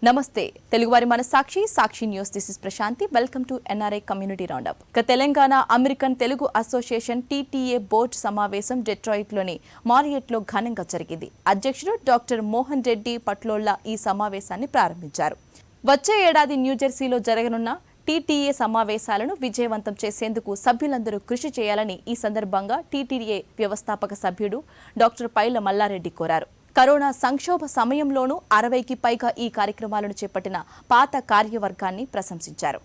నమస్తే తెలుగువారి మన Sakshi news. This is Prashanthi. Welcome to NRI community roundup. Telangana American Telugu Association TTA board సమావేశం డెట్రాయిట్లోని మారియట్లో ఘనంగా జరిగింది. అధ్యక్షుడు డాక్టర్ మోహన్ రెడ్డి పట్లోళ్ల ఈ సమావేశాన్ని ప్రారంభించారు. వచ్చే ఏడాది న్యూజెర్సీలో జరగనున్న టీటీఏ సమావేశాలను విజయవంతం చేసేందుకు సభ్యులందరూ కృషి చేయాలని ఈ సందర్భంగా టీటీఏ వ్యవస్థాపక సభ్యుడు డాక్టర్ పైళ్ల మల్లారెడ్డి కోరారు. కరోనా సంక్షోభ సమయంలోనూ 60కి పైగా ఈ కార్యక్రమాలను చేపట్టిన పాత కార్యవర్గాన్ని ప్రశంసించారు.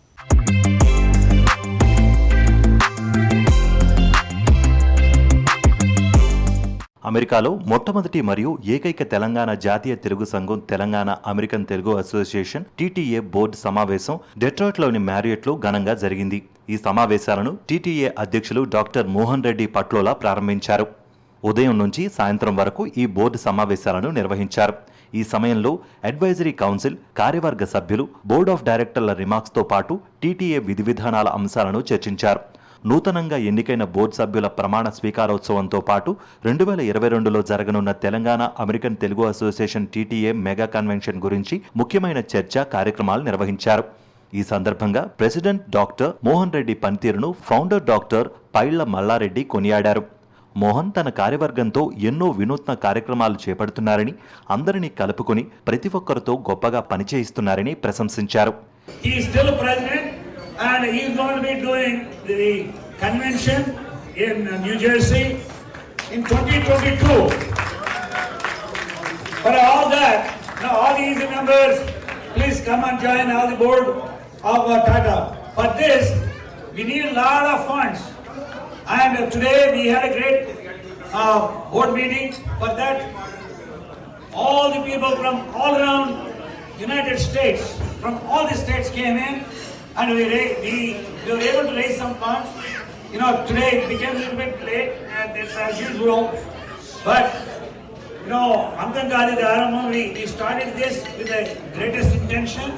అమెరికాలో మొట్టమొదటి మరియు ఏకైక తెలంగాణ జాతీయ తెలుగు సంఘం Telangana American Telugu Association TTA board సమావేశం డెట్రాయిట్లోని మ్యారియట్లో ఘనంగా జరిగింది. ఈ సమావేశాలను టీటీఏ అధ్యక్షులు డాక్టర్ మోహన్ రెడ్డి పట్లోలా ప్రారంభించారు. ఉదయం నుంచి సాయంత్రం వరకు ఈ బోర్డు సమావేశాలను నిర్వహించారు. ఈ సమయంలో అడ్వైజరీ కౌన్సిల్, కార్యవర్గ సభ్యులు, బోర్డ్ ఆఫ్ డైరెక్టర్ల రిమార్క్స్తో పాటు టీటీఏ విధి విధానాల అంశాలను చర్చించారు. నూతనంగా ఎన్నికైన బోర్డు సభ్యుల ప్రమాణ స్వీకారోత్సవంతో పాటు 2022లో జరగనున్న Telangana American Telugu Association TTA mega convention గురించి ముఖ్యమైన చర్చ కార్యక్రమాలు నిర్వహించారు. ఈ సందర్భంగా ప్రెసిడెంట్ డాక్టర్ మోహన్ రెడ్డి పనితీరును ఫౌండర్ డాక్టర్ పైళ్ల మల్లారెడ్డి కొనియాడారు. మోహన్ తన కార్యవర్గంతో ఎన్నో వినూత్న కార్యక్రమాలు చేపడుతున్నారని, అందరినీ కలుపుకొని ప్రతి ఒక్కరితో గొప్పగా పనిచేయిస్తున్నారని ప్రశంసించారు. And he is going to be doing the convention in New Jersey in 2022. For all that, now all these members, please come and join all the board of Tata. For this, we need a lot of funds. And today we had a great board meeting. For that, all the people from all around United States, from all the states came in. And we were able to raise some funds. You know, today it became a little bit late, and it's as usual. But, you know, Amkangadi Dharamam, we started this with the greatest intention.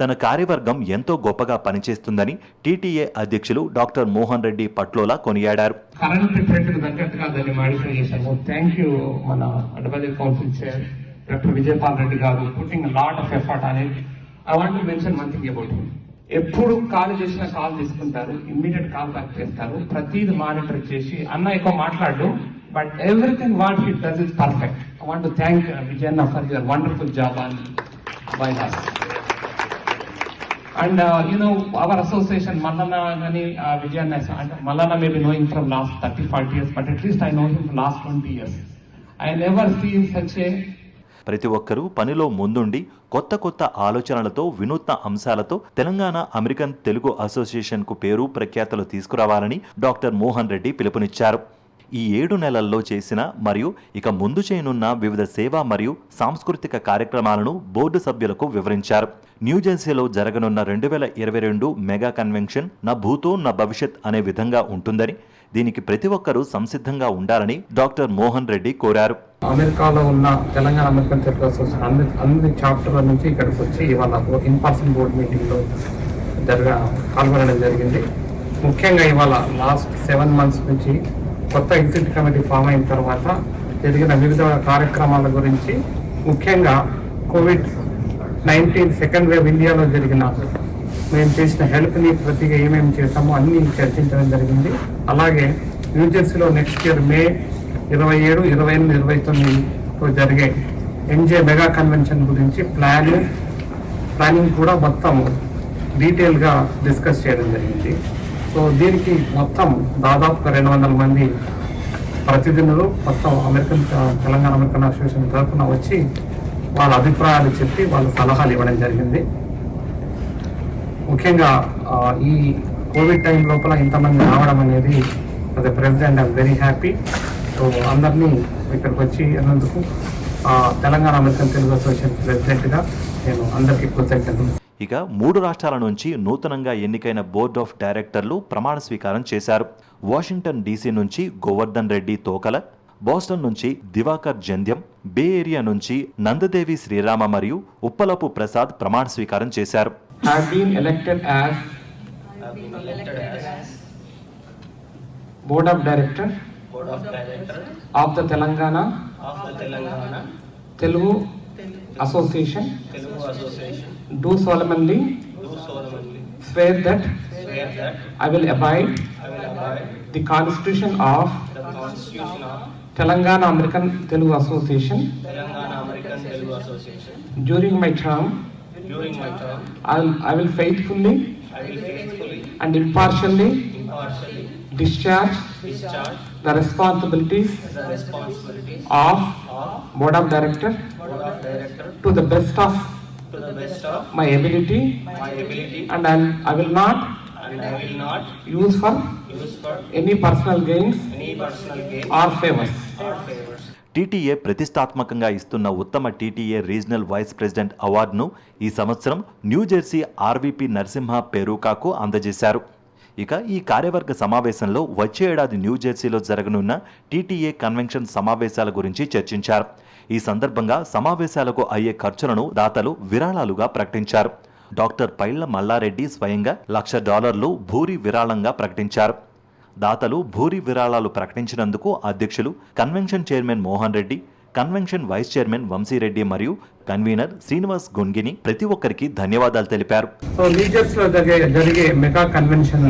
తన కార్యవర్గం ఎంతో గొప్పగా పనిచేస్తుందని TTA అధ్యక్షులు doctor Mohan Reddy పట్లోలా కొనియాడారు. Current trend తగ్గట్టుగా దాన్ని modify చేశాము. థ్యాంక్ యూ మన advisory council chair doctor Vijayapal Reddy garu putting lot of effort అనేది. I want to mention one thing about him. ఎప్పుడు కాల్ చేసినా కాల్ తీసుకుంటారు, ఇమ్మీడియట్ కాల్ బ్యాక్ చేస్తారు, ప్రతిది మానిటర్ చేసి అన్న ఎక్కువ మాట్లాడు, but everything what he does is perfect. I want to thank Vijayanna for your wonderful job on by us. And you know, our association, Mallana Gani, Vijayana, and Mallana may be knowing from last 30-40 years, but at least I know him from last 20 years. I never seen such a ప్రతి ఒక్కరూ పనిలో ముందుండి కొత్త కొత్త ఆలోచనలతో, వినూత్న అంశాలతో Telangana American Telugu అసోసియేషన్కు పేరు ప్రఖ్యాతులు తీసుకురావాలని డాక్టర్ మోహన్ రెడ్డి పిలుపునిచ్చారు. ఈ 7 నెలల్లో చేసిన మరియు ఇక ముందు చేయనున్న వివిధ సేవా మరియు సాంస్కృతిక కార్యక్రమాలను బోర్డు సభ్యులకు వివరించారు. న్యూజెర్సీలో జరగనున్న 2022 మెగా కన్వెన్షన్ నా భూతో నా భవిష్యత్ అనే విధంగా ఉంటుందని, దీనికి ప్రతి ఒక్కరూ సంసిద్ధంగా ఉండాలని డాక్టర్ మోహన్ రెడ్డి కోరారు. అమెరికాలో ఉన్న తెలంగాణ అమెరికన్ తెలుగు అసోసియేషన్ అన్ని చాప్టర్ల నుంచి ఇక్కడికి వచ్చి ఇవాళ ఇన్ పర్సన్ బోర్డు మీటింగ్లో పాల్గొనడం జరిగింది. ముఖ్యంగా ఇవాళ లాస్ట్ 7 months నుంచి కొత్త ఎగ్జిక్యూటివ్ కమిటీ ఫామ్ అయిన తర్వాత జరిగిన వివిధ కార్యక్రమాల గురించి, ముఖ్యంగా COVID-19 సెకండ్ వేవ్ ఇండియాలో జరిగిన మేము చేసిన హెల్ప్ని ప్రతిగా ఏమేమి చేస్తామో అన్ని చర్చించడం జరిగింది. అలాగే న్యూజెర్సీలో నెక్స్ట్ ఇయర్ మే 27, 28, 29 జరిగే ఎంజే మెగా కన్వెన్షన్ గురించి ప్లానింగ్ కూడా మొత్తం డీటెయిల్గా డిస్కస్ చేయడం జరిగింది. సో దీనికి మొత్తం దాదాపుగా 200 మంది ప్రతినిధులు మొత్తం తెలంగాణ అమెరికన్ అసోసియేషన్ తరఫున వచ్చి వాళ్ళ అభిప్రాయాలు చెప్పి వాళ్ళ సలహాలు ఇవ్వడం జరిగింది. ముఖ్యంగా ఈ కోవిడ్ టైం లోపల ఇంతమంది రావడం అనేది as a president I'm very happy. So అందరినీ ఇక్కడికి వచ్చి అన్నందుకు తెలంగాణ అమెరికన్ తెలుగు అసోసియేషన్ ప్రెసిడెంట్గా నేను అందరికీ కృతజ్ఞతలు. ఇక 3 రాష్ట్రాల నుంచి నూతనంగా ఎన్నికైన బోర్డ్ ఆఫ్ డైరెక్టర్లు ప్రమాణ స్వీకారం చేశారు. వాషింగ్టన్ డీసీ నుంచి గోవర్ధన్ రెడ్డి తోకల, బోస్టన్ నుంచి దివాకర్ జంధ్యం, బే ఏరియా నుంచి నందదేవి శ్రీరామ మరియు ఉప్పలపు ప్రసాద్ ప్రమాణ స్వీకారం చేశారు. Have been elected as Board of Director of the Telangana Telugu Association Association do solemnly do solemnly swear that swear that I will abide I will abide the Constitution of the Constitution of Telangana American Telugu Association. Telangana American Telugu Association. During my term, During my term, I will faithfully I will faithfully, and impartially impartially discharge discharge the responsibilities the responsibilities of of Board of Director Board of Directors to the best of to the best of my ability, my ability, and I will not and I will not use for use for any personal gains any personal gain or favors. or favors. TTA ప్రతిష్టాత్మకంగా ఇస్తున్న ఉత్తమ TTA regional vice president అవార్డును ఈ సంవత్సరం New Jersey ఆర్వీపీ Narasimha పెరూకాకు అందజేశారు. ఇక ఈ కార్యవర్గ సమావేశంలో వచ్చే ఏడాది న్యూజెర్సీలో జరగనున్న టీటీఏ కన్వెన్షన్ సమావేశాల గురించి చర్చించారు. ఈ సందర్భంగా సమావేశాలకు అయ్యే ఖర్చులను దాతలు విరాళాలుగా ప్రకటించారు. డాక్టర్ పైళ్ల మల్లారెడ్డి స్వయంగా $1,00,000 భూరి విరాళంగా ప్రకటించారు. దాతలు భూరి విరాళాలు ప్రకటించినందుకు అధ్యక్షులు convention chairman Mohan Reddy, convention vice chairman Vamsi Reddy మరియు కన్వీనర్ శ్రీనివాస్ గున్గిని ప్రతి ఒక్కరికి ధన్యవాదాలు తెలిపారు. సో లీజర్స్ లో జరిగే మెగా కన్వెన్షన్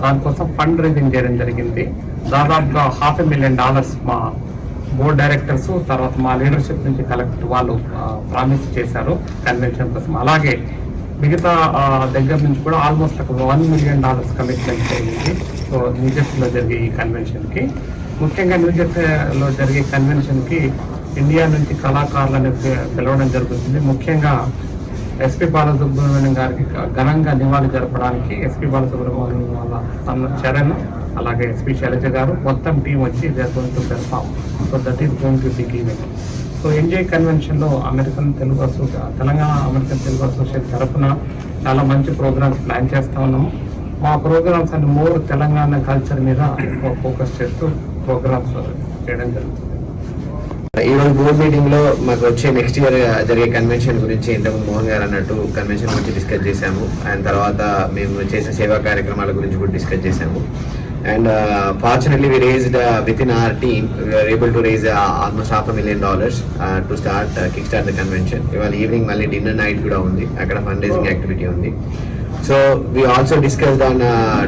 దానికోసం ఫండ్ రైజింగ్ చేయడం జరిగింది. దాదాపుగా $500,000 మా బోర్డ్ డైరెక్టర్స్ తర్వాత మా లీడర్షిప్ నుంచి కలెక్ట్ వాళ్ళు ప్రామిస్ చేశారు కన్వెన్షన్ కోసం. అలాగే మిగతా దగ్గర నుంచి కూడా ఆల్మోస్ట్ $1 million కమిట్మెంట్ అయింది. సో న్యూజెర్సీలో జరిగే ఈ కన్వెన్షన్కి, ముఖ్యంగా న్యూజెర్సీలో జరిగే కన్వెన్షన్కి ఇండియా నుంచి కళాకారులను పిలవడం జరుగుతుంది. ముఖ్యంగా ఎస్పి బాలసుబ్రహ్మణ్యం గారికి ఘనంగా నివాళి జరపడానికి ఎస్పి బాలసుబ్రహ్మణ్యం వాళ్ళ తన చరణ్, అలాగే ఎస్పి శైలజ గారు మొత్తం టీం వచ్చి జరుగుతూ పెడతాం. So that is going to big event. So NGI కన్వెన్షన్లో తెలంగాణ అమెరికన్ తెలుగు అసోసియేషన్ తరఫున చాలా మంచి ప్రోగ్రామ్స్ ప్లాన్ చేస్తా ఉన్నాము. మా ప్రోగ్రామ్స్ అన్ని మోర్ తెలంగాణ కల్చర్ మీద ఎక్కువ ఫోకస్ చేస్తూ ప్రోగ్రామ్స్ చేయడం జరుగుతుంది. ఈరోజు బోర్డ్ మీటింగ్ లో మాకు వచ్చే నెక్స్ట్ ఇయర్ జరిగే కన్వెన్షన్ గురించి ఇంతకుముందు మోహన్ గారు అన్నట్టు కన్వెన్షన్ గురించి డిస్కస్ చేశాము. అండ్ తర్వాత మేము చేసిన సేవా కార్యక్రమాల గురించి కూడా డిస్కస్ చేశాము. And fortunately we raised with in our team we are able to raise almost $500,000 to kick start the convention. ఇవాళ ఈవినింగ్ మళ్ళీ డిన్నర్ నైట్ కూడా ఉంది, అక్కడ ఫండ్ రైజింగ్ యాక్టివిటీ ఉంది. So we also discussed on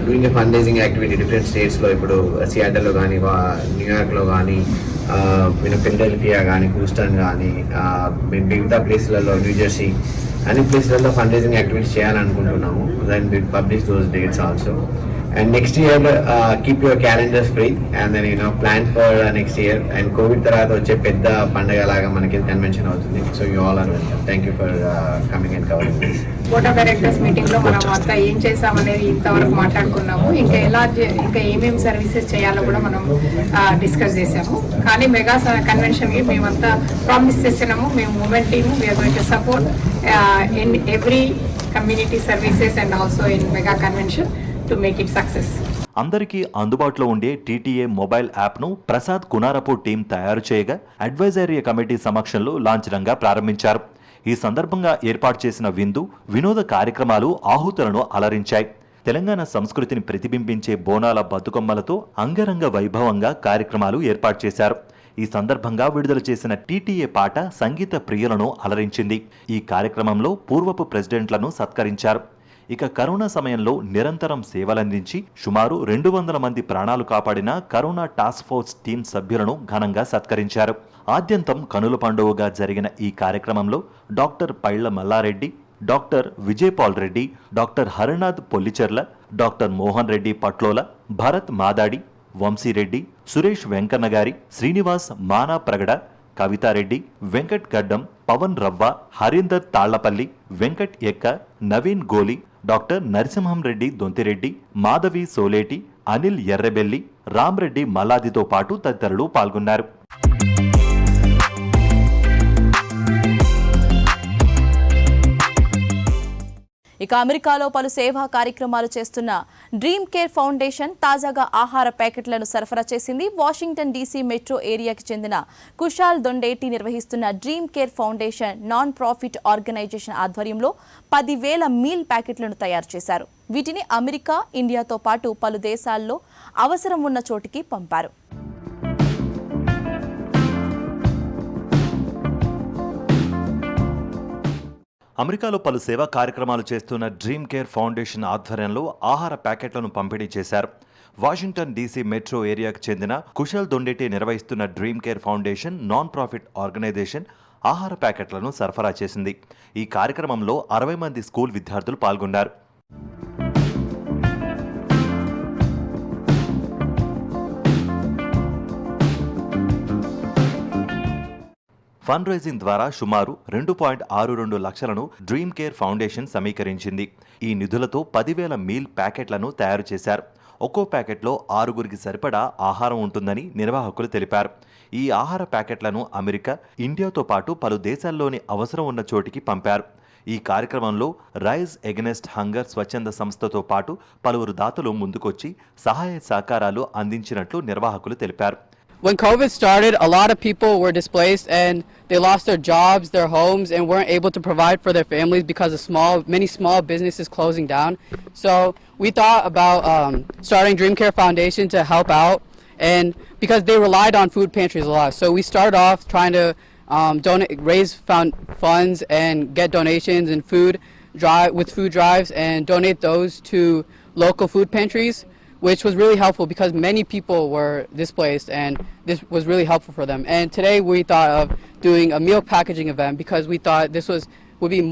doing a fund raising activity different స్టేట్స్లో. ఇప్పుడు సియాటల్లో కానీ, న్యూయార్క్లో కానీ, ఫిలడెల్ఫియా కానీ, హ్యూస్టన్ కానీ, మిగతా ప్లేస్లలో న్యూజెర్సీ అన్ని ప్లేస్లలో ఫండ్ రైజింగ్ యాక్టివిటీస్ చేయాలనుకుంటున్నాము. Then we publish those dates also. And next year, keep your calendars free and then plan for next year. And COVID tarata vache pedda pandaga laga manaki convention avutundi. So you all are welcome. Thank you for coming and covering this. Board of directors meeting లో మనం అంతా ఏం చేసామనేది ఇంతవరకు మాట్లాడుకున్నాము. ఇంకా ఏమేమి services చేయాలో కూడా మనం డిస్కస్ చేసాము. కానీ మెగా కన్వెన్షన్ కి మేమంతా ప్రామిస్ చేసినాము. మేము movement team we are going to support in every community services and also in mega convention to make it success. అందరికీ అందుబాటులో ఉండే టీటీఏ మొబైల్ యాప్ను ప్రసాద్ కునారపు టీం తయారు చేయగా అడ్వైజరీ కమిటీ సమక్షంలో లాంఛనంగా ప్రారంభించారు. ఈ సందర్భంగా ఏర్పాటు చేసిన విందు, వినోద కార్యక్రమాలు ఆహుతులను అలరించాయి. తెలంగాణ సంస్కృతిని ప్రతిబింబించే బోనాల బతుకమ్మలతో అంగరంగ వైభవంగా కార్యక్రమాలు ఏర్పాటు చేశారు. ఈ సందర్భంగా విడుదల చేసిన టీటీఏ పాట సంగీత ప్రియులను అలరించింది. ఈ కార్యక్రమంలో పూర్వపు ప్రెసిడెంట్లను సత్కరించారు. ఇక కరోనా సమయంలో నిరంతరం సేవలందించి సుమారు 200 మంది ప్రాణాలు కాపాడిన కరోనా టాస్క్ ఫోర్స్ టీం సభ్యులను ఘనంగా సత్కరించారు. ఆద్యంతం కనుల పండువగా జరిగిన ఈ కార్యక్రమంలో doctor Pailla Mallareddy, doctor Vijayapal Reddy, doctor Harinath Pollicherla, doctor Mohan Reddy Patlola, Bharat Madadi, Vamsireddy, Suresh Venkannagari, Srinivas Mana Pragada, Kavithareddy, Venkat Gaddam, Pavan Ravva, Harinder Tallapalli, Venkat Ekka, Naveen Goli, doctor Narasimham Reddy Dontireddy, Madhavi Soleti, Anil Errabelli, Ramreddy మల్లాదితో పాటు తదితరులు పాల్గొన్నారు. ఇక అమెరికాలో పలు సేవా కార్యక్రమాలు చేస్తున్న డ్రీమ్ కేర్ ఫౌండేషన్ తాజాగా ఆహార ప్యాకెట్లను సరఫరా చేసింది. వాషింగ్టన్ డీసీ మెట్రో ఏరియాకి చెందిన కుషాల్ దొండేటి నిర్వహిస్తున్న dream care foundation non profit organization ఆధ్వర్యంలో 10,000 మీల్ ప్యాకెట్లను తయారు చేశారు. వీటిని అమెరికా, ఇండియాతో పాటు పలు దేశాల్లో అవసరం ఉన్న చోటికి పంపారు. అమెరికాలో పలు సేవా కార్యక్రమాలు చేస్తున్న డ్రీమ్ కేర్ ఫౌండేషన్ ఆధ్వర్యంలో ఆహార ప్యాకెట్లను పంపిణీ చేశారు. వాషింగ్టన్ డీసీ మెట్రో ఏరియాకు చెందిన కుశల్ దొండేటి నిర్వహిస్తున్న dream care foundation non profit organization ఆహార ప్యాకెట్లను సరఫరా చేసింది. ఈ కార్యక్రమంలో 60 మంది స్కూల్ విద్యార్థులు పాల్గొన్నారు. ఫండ్ రైజింగ్ ద్వారా సుమారు 2.62 లక్షలను డ్రీమ్ కేర్ ఫౌండేషన్ సమీకరించింది. ఈ నిధులతో 10,000 మీల్ ప్యాకెట్లను తయారు చేశారు. ఒక్కో ప్యాకెట్లో 6గురికి సరిపడా ఆహారం ఉంటుందని నిర్వాహకులు తెలిపారు. ఈ ఆహార ప్యాకెట్లను అమెరికా, ఇండియాతో పాటు పలు దేశాల్లోని అవసరం ఉన్న చోటికి పంపారు. ఈ కార్యక్రమంలో రైజ్ ఎగెనెస్ట్ హంగర్ స్వచ్ఛంద సంస్థతో పాటు పలువురు దాతలు ముందుకొచ్చి సహాయ సహకారాలు అందించినట్లు నిర్వాహకులు తెలిపారు. When COVID started, a lot of people were displaced and they lost their jobs, their homes, and weren't able to provide for their families because of many small businesses closing down. So we thought about starting Dream Care Foundation to help out, and because they relied on food pantries a lot. So we started off trying to raise funds and get donations and with food drives and donate those to local food pantries, which was really helpful because many people were displaced and this was really helpful for them. And today we thought of doing a meal packaging event because we thought this would be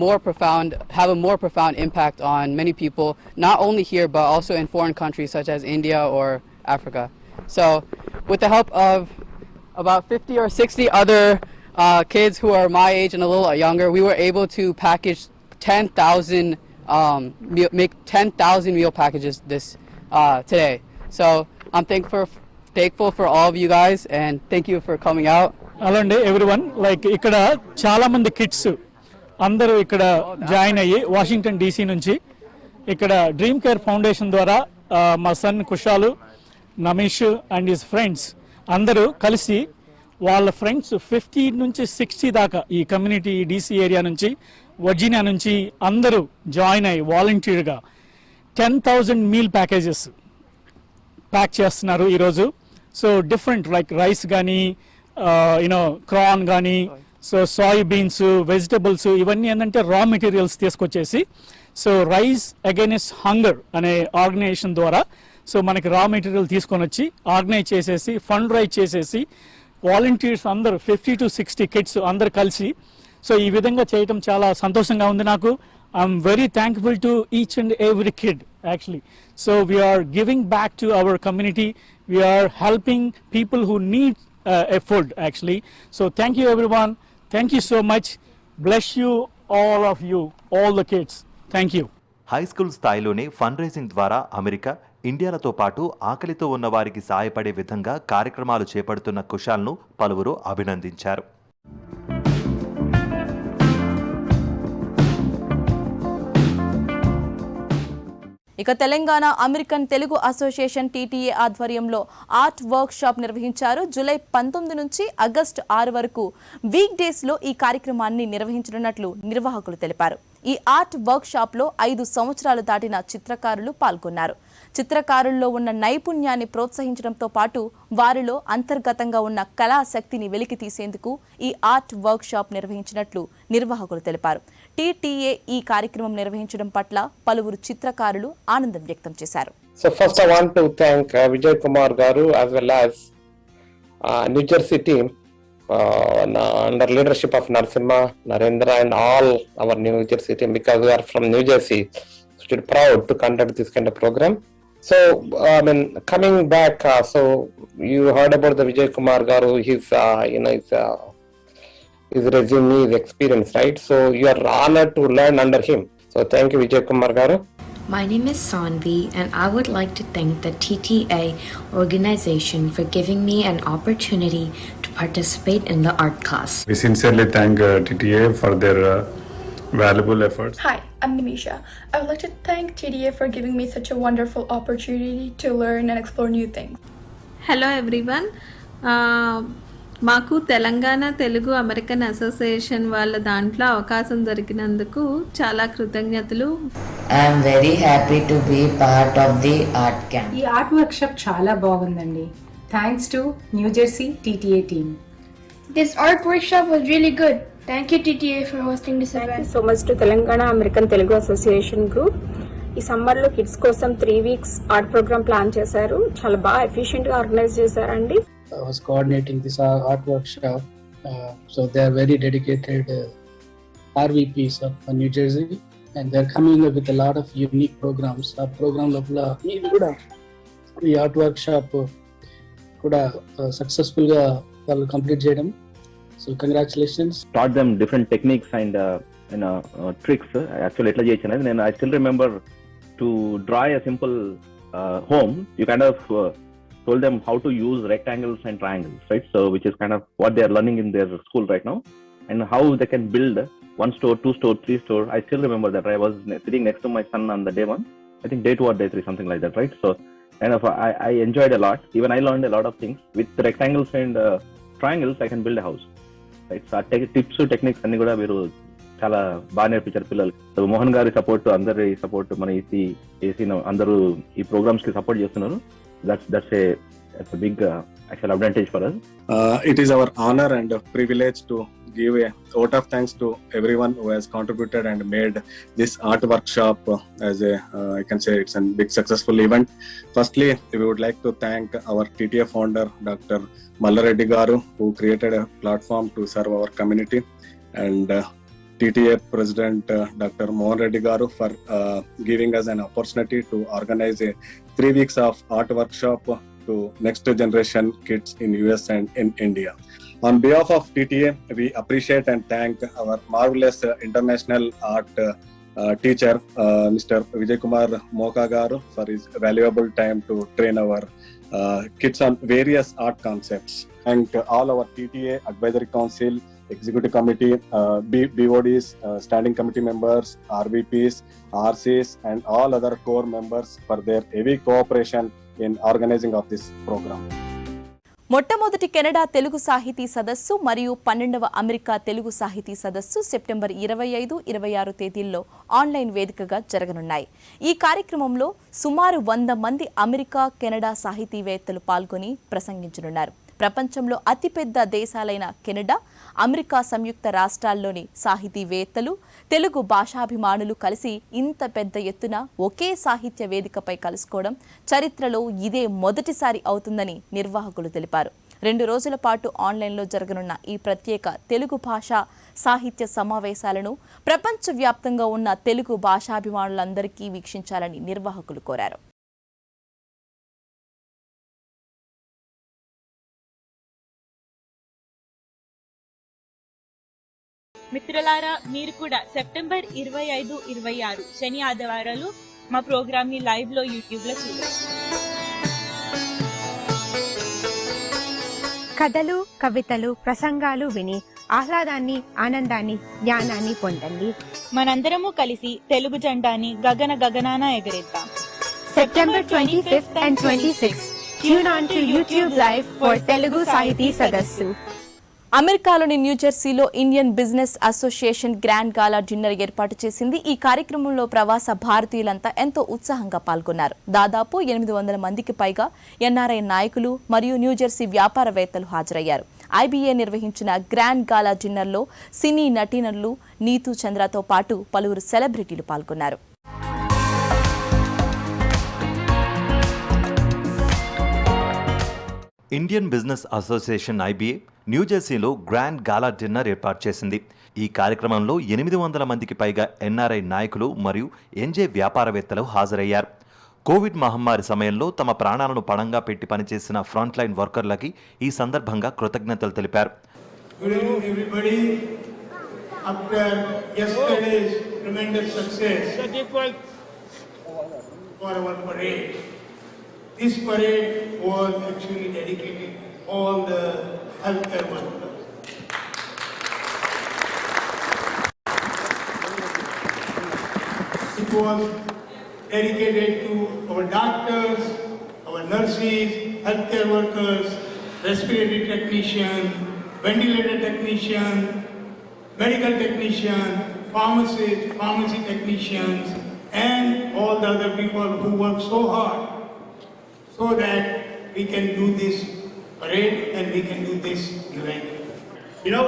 have a more profound impact on many people, not only here but also in foreign countries such as India or Africa. So with the help of about 50 or 60 other kids who are my age and a little younger, we were able to package 10,000 make 10,000 meal packages today. So I'm thankful for all of you guys and thank you for coming out. Hello everyone, like ఇక్కడ చాలా మంది kids అందరూ ఇక్కడ join అయ్యి Washington DC నుంచి ఇక్కడ dream care foundation ద్వారా మా సన్ కుషాలు, నమీష్ అండ్ హిస్ ఫ్రెండ్స్ అందరూ కలిసి వాళ్ళ ఫ్రెండ్స్ 50 నుంచి 60 దాకా ఈ కమ్యూనిటీ డీసీ ఏరియా నుంచి వర్జీనియా నుంచి అందరూ జాయిన్ అయ్యి వాలంటీర్గా 10,000 మీల్ ప్యాకేజెస్ ప్యాక్ చేస్తున్నారు ఈరోజు. సో డిఫరెంట్ లైక్ రైస్ కానీ క్రాన్ కానీ సో సాయ్ బీన్స్, వెజిటబుల్స్ ఇవన్నీ ఏంటంటే రా మెటీరియల్స్ తీసుకొచ్చేసి సో రైజ్ అగైనెస్ట్ హంగర్ అనే ఆర్గనైజేషన్ ద్వారా సో మనకి రా మెటీరియల్ తీసుకొని వచ్చి ఆర్గనైజ్ చేసేసి ఫండ్ రైజ్ చేసేసి వాలంటీర్స్ అందరు 50 to 60 కిడ్స్ అందరు కలిసి సో ఈ విధంగా చేయటం చాలా సంతోషంగా ఉంది నాకు. I'm very thankful to each and every kid actually. So we are giving back to our community. We are helping people who need a food actually. So thank you everyone. Thank you so much. Bless you all of you, all the kids. Thank you. High school స్థాయిలోనే fund raising ద్వారా America, ఇండియాలతో పాటు ఆకలితో ఉన్న వారికి సహాయపడే విధంగా కార్యక్రమాలు చేపడుతున్న కుషాల్ను పలువురు అభినందించారు. ఇక Telangana American Telugu Association TTA ఆధ్వర్యంలో ఆర్ట్ వర్క్ షాప్ నిర్వహించారు. జూలై 19 నుంచి ఆగస్టు 6 వరకు వీక్ డేస్లో ఈ కార్యక్రమాన్ని నిర్వహించనున్నట్లు నిర్వాహకులు తెలిపారు. ఈ ఆర్ట్ వర్క్ షాప్లో 5 సంవత్సరాలు దాటిన చిత్రకారులు పాల్గొన్నారు. చిత్రకారుల్లో ఉన్న నైపుణ్యాన్ని ప్రోత్సహించడంతో పాటు వారిలో అంతర్గతంగా ఉన్న కళాశక్తిని వెలికి తీసేందుకు ఈ ఆర్ట్ వర్క్ షాప్ నిర్వహించినట్లు నిర్వాహకులు తెలిపారు. టీటీఏ ఈ కార్యక్రమం నిర్వహించడం పట్ల పలువురు చిత్రకారులు ఆనందం వ్యక్తం చేశారు. So first I want to thank Vijay Kumar Garu as well as New Jersey team under leadership of Narasimha, Narendra and all our New Jersey team because we are from New Jersey. So we're proud to conduct this kind of program. So coming back, so you heard about the Vijay Kumar Garu, his resume, his experience, right? So you are honored to learn under him. So thank you, Vijay Kumar Garu. My name is Sanvi and I would like to thank the TTA organization for giving me an opportunity to participate in the art class. We sincerely thank TTA for their valuable efforts. Hi, I'm Nimisha. I would like to thank TTA for giving me such a wonderful opportunity to learn and explore new things. Hello everyone. మాకు Telangana Telugu American association వాళ్ళ దాంట్లో అవకాశం దొరికినందుకు చాలా కృతజ్ఞతలు. I'm very happy to be part of the art camp. ఈ art work shop చాలా బాగుందండి. Thanks to new Jersey TTA team. This art workshop was really good. Thank you TTA for hosting this event. So much to Telangana American Telugu association group. ఈ సమ్మర్లో kids కోసం 3 weeks art programme plan చేశారు. చాలా బాగా ఎఫిషియెంట్గా organise చేశారండి. I was coordinating this art workshop. So they are very dedicated RVPs of New Jersey, and they are coming up with a lot of unique programs. Our program lopala meeru kuda ee art workshop kuda successful ga vallu complete cheyadam. So congratulations. Taught them different techniques and tricks. Actually etla cheyachanu nenu I still remember to draw a simple home. You kind of told them how to use rectangles and triangles, right? So which is kind of what they are learning in their school right now, and how they can build 1 store, 2 store, 3 store. I still remember that. I was sitting next to my son on the day 1, I think day 2 or day 3, something like that, right? So kind of I enjoyed a lot. Even I learned a lot of things. With rectangles and triangles I can build a house, right? So tips techniques anni kuda veeru చాలా బాగా నేర్పించారు పిల్లలు. So Mohan గారి support, అందరి support, మన AC అందరూ ఈ programmes కి సపోర్ట్ చేస్తున్నారు. That's a big actual advantage for us. It is our honor and privilege to give a vote of thanks to everyone who has contributed and made this art workshop as a I can say it's a big successful event. Firstly, we would like to thank our TTA founder Dr. Mallareddy Garu, who created a platform to serve our community, and TTA President Dr. Mohan Reddy Garu for giving us an opportunity to organize a 3 weeks of art workshop to next generation kids in US and in India. On behalf of TTA, we appreciate and thank our marvelous international art teacher, Mr. Vijay Kumar Moka Garu, for his valuable time to train our kids on various art concepts. Thank all our TTA Advisory Council, Executive Committee, BODs, Standing Committee members, RVPs, RCs, and all other core members for their heavy cooperation in organizing of this program. మొట్టమొదటి Canada Telugu Sahiti సదస్సు మరియు 12వ America Telugu Sahiti సదస్సు September 25, 26 తేదీల్లో online వేదికగా జరగనున్నాయి. ఈ కార్యక్రమంలో సుమారు 100 మంది అమెరికా, కెనడా సాహితీవేత్తలు పాల్గొని ప్రసంగించనున్నారు. ప్రపంచంలో అతిపెద్ద దేశాలైన కెనడా, అమెరికా సంయుక్త రాష్ట్రాల్లోని సాహితీవేత్తలు, తెలుగు భాషాభిమానులు కలిసి ఇంత పెద్ద ఎత్తున ఒకే సాహిత్య వేదికపై కలుసుకోవడం చరిత్రలో ఇదే మొదటిసారి అవుతుందని నిర్వాహకులు తెలిపారు. 2 రోజుల పాటు ఆన్లైన్లో జరగనున్న ఈ ప్రత్యేక తెలుగు భాషా సాహిత్య సమావేశాలను ప్రపంచవ్యాప్తంగా ఉన్న తెలుగు భాషాభిమానులందరికీ వీక్షించాలని నిర్వాహకులు కోరారు. మిత్రులారా, మీరు కూడా సెప్టెంబర్ 25, 26 శని ఆదివారాలు మా ప్రోగ్రామ్ ని లైవ్ లో యూట్యూబ్ లో చూడండి. కథలు, కవితలు, ప్రసంగాలు విని ఆహ్లాదాన్ని, ఆనందాన్ని, జ్ఞానాన్ని పొందండి. మనందరము కలిసి తెలుగు జెండాని గగనాన ఎగరేద్దాం. September 25th and 26th tune on to YouTube live for Telugu Sahiti Sadassu. అమెరికాలోని న్యూజెర్సీలో Indian business association grand gala dinner ఏర్పాటు చేసింది. ఈ కార్యక్రమంలో ప్రవాస భారతీయులంతా ఎంతో ఉత్సాహంగా పాల్గొన్నారు. దాదాపు 800 మందికి పైగా ఎన్ఆర్ఐ నాయకులు మరియు న్యూజెర్సీ వ్యాపారవేత్తలు హాజరయ్యారు. ఐబీఏ నిర్వహించిన గ్రాండ్ గాలా డిన్నర్లో సినీ నటీనటులు నీతూ చంద్రతో పాటు పలువురు సెలబ్రిటీలు పాల్గొన్నారు. ఇండియన్ బిజినెస్ అసోసియేషన్ ఐబీఏ న్యూజెర్సీలో గ్రాండ్ గాలా డిన్నర్ ఏర్పాటు చేసింది. ఈ కార్యక్రమంలో 800 మందికి పైగా ఎన్ఆర్ఐ నాయకులు మరియు ఎన్జే వ్యాపారవేత్తలు హాజరయ్యారు. కోవిడ్ మహమ్మారి సమయంలో తమ ప్రాణాలను పణంగా పెట్టి పనిచేసిన ఫ్రంట్ లైన్ వర్కర్లకి ఈ సందర్భంగా కృతజ్ఞతలు తెలిపారు. This parade was actually dedicated to all the healthcare workers. It was dedicated to our doctors, our nurses, healthcare workers, respiratory technician, ventilator technician, medical technician, pharmacists, pharmacy technicians, and all the other people who work so hard so that we can do this parade and we can do this event. You know,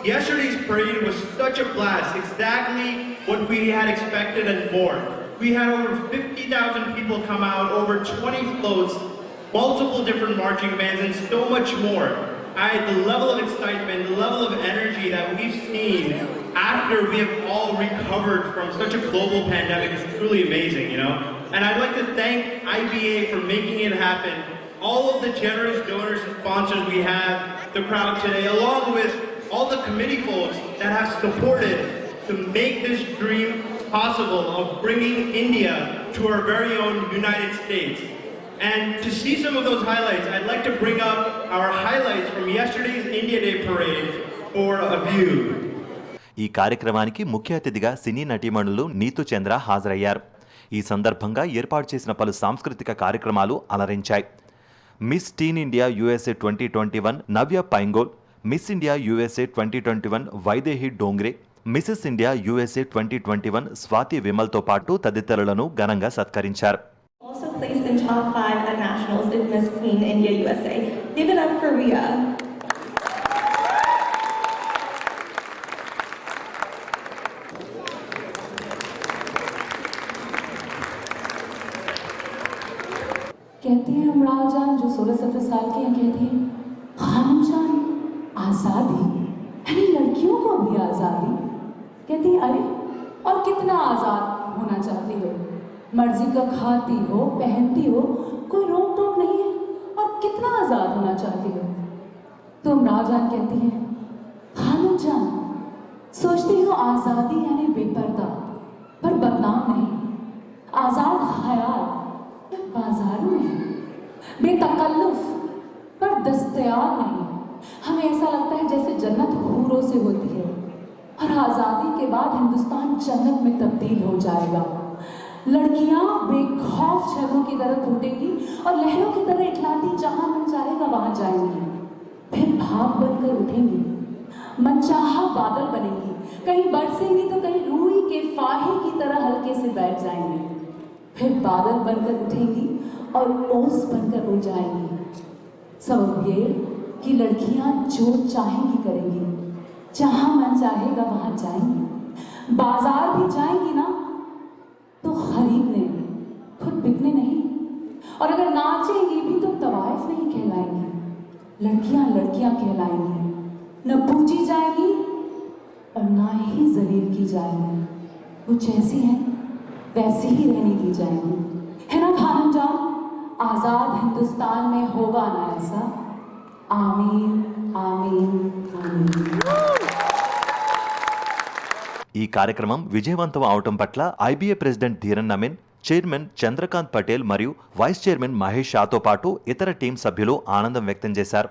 yesterday's parade was such a blast, exactly what we had expected and more. We had over 50,000 people come out, over 20 floats, multiple different marching bands, and so much more. The level of excitement, the level of energy that we've seen after we have all recovered from such a global pandemic is truly amazing, you know? And I'd like to thank IBA for making it happen. All of the generous donors and sponsors we have, the crowd today, along with all the committee folks that have supported to make this dream possible of bringing India to our very own United States. And to see some of those highlights, I'd like to bring up our highlights from yesterday's India Day parade for a view. ఈ కార్యక్రమానికి ముఖ్య అతిథిగా సినీ నటీమణులు నీతు చంద్ర హాజరయ్యారు. ఈ సందర్భంగా ఏర్పాటు చేసిన పలు సాంస్కృతిక కార్యక్రమాలు అలరించాయి. Miss teen India USA 2021 Navya Paingol, miss India USA 2021 Vaidehi Dongre, Mrs India USA 2021 Swathi విమల్తో పాటు తదితరులను ఘనంగా సత్కరించారు. Also placed in top 5 at nationals in Miss Teen India USA. Give it up for Ria. कहती है इमरान जान जो 16-17 साल की हैं, कहती है खानम जान आज़ादी यानी लड़कियों को भी आज़ादी। कहती है अरे और कितना आज़ाद होना चाहती हो, मर्जी का खाती हो पहनती हो, कोई रोक टोक नहीं है, और कितना आज़ाद होना चाहती हो। तो इमरान जान कहती है खानम जान सोचती हो आज़ादी यानी बेपर्दा पर बदनाम नहीं, आज़ाद ख्याल बाजारों में बेतकल्लुफ पर दस्तयाब नहीं। हमें ऐसा लगता है जैसे जन्नत हूरों से होती है और आज़ादी के बाद हिंदुस्तान जन्नत में तब्दील हो जाएगा। लड़कियां बेखौफ छर्रों की तरह फूटेंगी और लहरों की तरह इठलाती जहां मन चाहेगा वहां जाएंगी, फिर भाप बनकर उठेंगी, मनचाहा बादल बनेंगी, कहीं बरसेंगी तो कहीं रूई के फाहे की तरह हल्के से बैठ जाएंगी, फिर बादल बनकर उठेंगी और ओस बनकर उड़ जाएंगी। सबब ये कि लड़कियां जो चाहेंगी करेंगी, जहां मन चाहेगा वहां जाएंगी, बाजार भी जाएंगी ना तो खरीदने, खुद बिकने नहीं, और अगर नाचेंगी भी तो तवाइफ नहीं कहलाएंगी, लड़कियां लड़कियां कहलाएंगी, न पूजी जाएंगी और ना ही जलील की जाएंगी, वो जैसी हैं वैसी ही रहने की जाएंगी, है ना खानम जान? आज़ाद हिंदुस्तान में होगा ना ऐसा? आमीन आमीन आमीन। ఈ కార్యక్రమం విజయవంతం అవటం పట్ల IBA president Dheeran Nameen, chairman Chandrakant Patel మరియు వైస్ చైర్మన్ మహేష్ షాతో పాటు ఇతర టీం సభ్యులు ఆనందం వ్యక్తం చేశారు.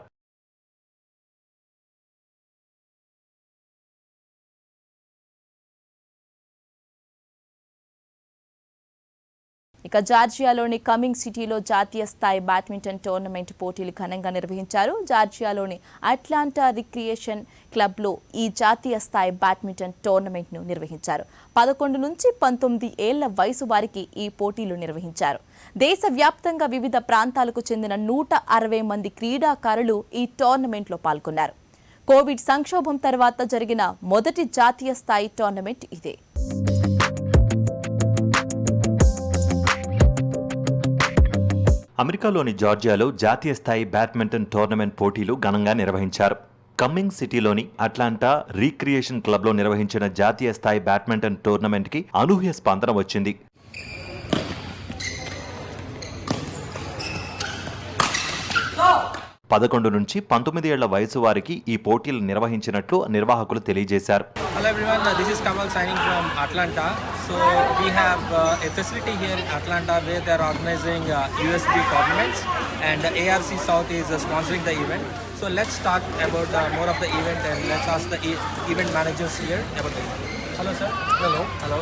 ఇక జార్జియాలోని కమింగ్ సిటీలో జాతీయ స్థాయి బ్యాడ్మింటన్ టోర్నమెంట్ పోటీలు ఘనంగా నిర్వహించారు. జార్జియాలోని అట్లాంటా రిక్రియేషన్ క్లబ్లో ఈ జాతీయ స్థాయి బ్యాడ్మింటన్ టోర్నమెంట్ను నిర్వహించారు. 11 నుంచి 19 ఏళ్ల వయసు వారికి ఈ పోటీలు నిర్వహించారు. దేశవ్యాప్తంగా వివిధ ప్రాంతాలకు చెందిన 160 మంది క్రీడాకారులు ఈ టోర్నమెంట్లో పాల్గొన్నారు. కోవిడ్ సంక్షోభం తర్వాత జరిగిన మొదటి జాతీయ స్థాయి టోర్నమెంట్ ఇదే. అమెరికాలోని జార్జియాలో జాతీయ స్థాయి బ్యాడ్మింటన్ టోర్నమెంట్ పోటీలు ఘనంగా నిర్వహించారు. కమ్మింగ్ సిటీలోని అట్లాంటా రీక్రియేషన్ క్లబ్లో నిర్వహించిన జాతీయ స్థాయి బ్యాడ్మింటన్ టోర్నమెంట్కి అనూహ్య స్పందన వచ్చింది. పదకొండు నుంచి 19 ఏళ్ల వయసు వారికి ఈ పోటీలు నిర్వహించినట్లు నిర్వాహకులు తెలియజేశారు. Hello everyone, this is Kamal signing from Atlanta. So we have a facility here in Atlanta where they are organizing USB tournaments and ARC South is sponsoring the event. So let's talk about more of the event and let's ask the event managers here about the event. Hello sir. Hello. Hello.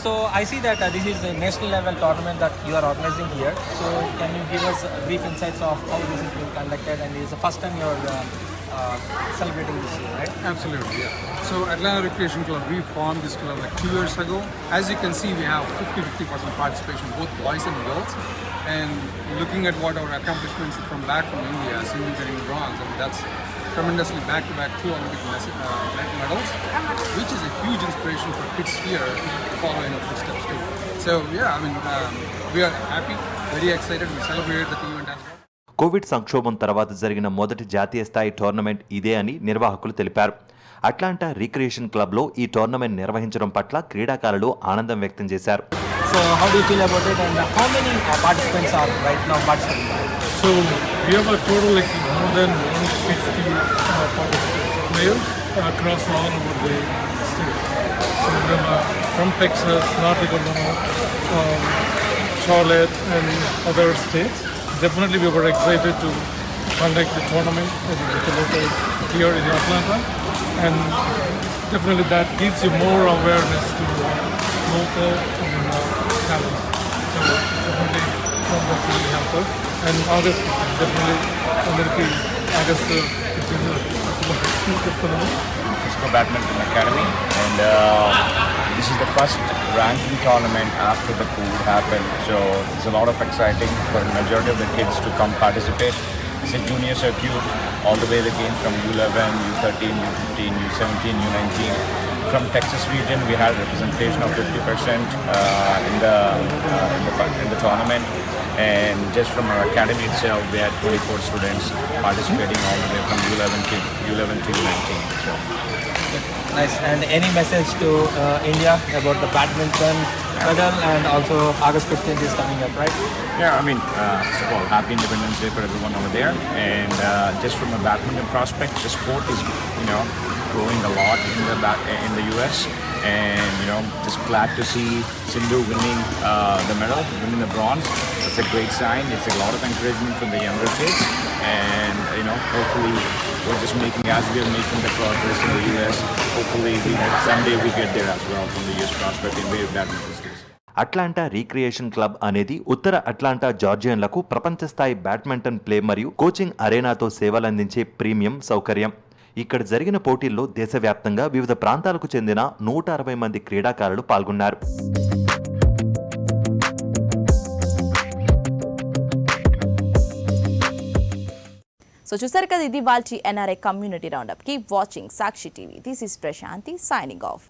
So I see that this is a national level tournament that you are organizing here. So can you give us brief insights of how this is being conducted, and it is the first time you are celebrating this year, right? Absolutely, yeah. So Atlanta Recreation Club, we formed this club like 2 years ago. As you can see, we have 50% participation, both boys and girls. And looking at what our accomplishments from back from India, single getting bronze, I mean, tremendously back-to-back 2 Olympic medals, which is a huge inspiration for kids here to follow in our footsteps too. So yeah, I mean, we are happy, very excited. We celebrated the event as well. Covid సంక్షోభం తర్వాత జరిగిన మొదటి జాతీయ స్థాయి tournament ఇదే అని నిర్వాహకులు తెలిపారు. అట్లాంటా రిక్రియేషన్ క్లబ్లో ఈ టోర్నమెంట్ నిర్వహించడం పట్ల క్రీడాకారులు ఆనందం వ్యక్తం చేశారు. So how do you feel about it, and how many participants are right now participating? So we have a total like more than 160 players across all over the state. So we have from Texas, North Dakota, Charlotte, and other states. Definitely we were excited to conduct the tournament here in Atlanta, and definitely that gives you more awareness to local talent. So definitely that really helped us. And August 15th, definitely August 15th. Frisco Badminton Academy, and this is the first ranking tournament after the COVID happened, so it's a lot of exciting for the majority of the kids to come participate. It's a junior circuit, all the way again from U11, U13, U15, U17, U19. From Texas region, we had representation of 50% in the tournament, and just from our academy itself, we had 24 students participating all the way from U11 to U19. So. Nice. And any message to India about the badminton medal, and also August 15th is coming up, right? Yeah, I mean, first of all, happy Independence Day for everyone over there. And just from a badminton prospect, the sport is, growing a lot in the US. And, just glad to see Sindhu winning the medal, winning the bronze. It's a great sign. It's a lot of encouragement for the younger kids. And, hopefully we're just as we are making the progress in the US, hopefully someday we get there as well from the US prospect in wave badminton skills. Atlanta recreation club అనేది ఉత్తర Atlanta జార్జియన్లకు ప్రపంచ స్థాయి badminton play మరియు coaching అరేనాతో సేవలందించే premium సౌకర్యం. ఇక్కడ జరిగిన పోటీల్లో దేశవ్యాప్తంగా వివిధ ప్రాంతాలకు చెందిన 160 మంది క్రీడాకారులు పాల్గొన్నారు. సో చూసారు కదా, ఇది వాళ్ళ NRI community roundup. Keep watching Sakshi TV. This is Prashanti signing of.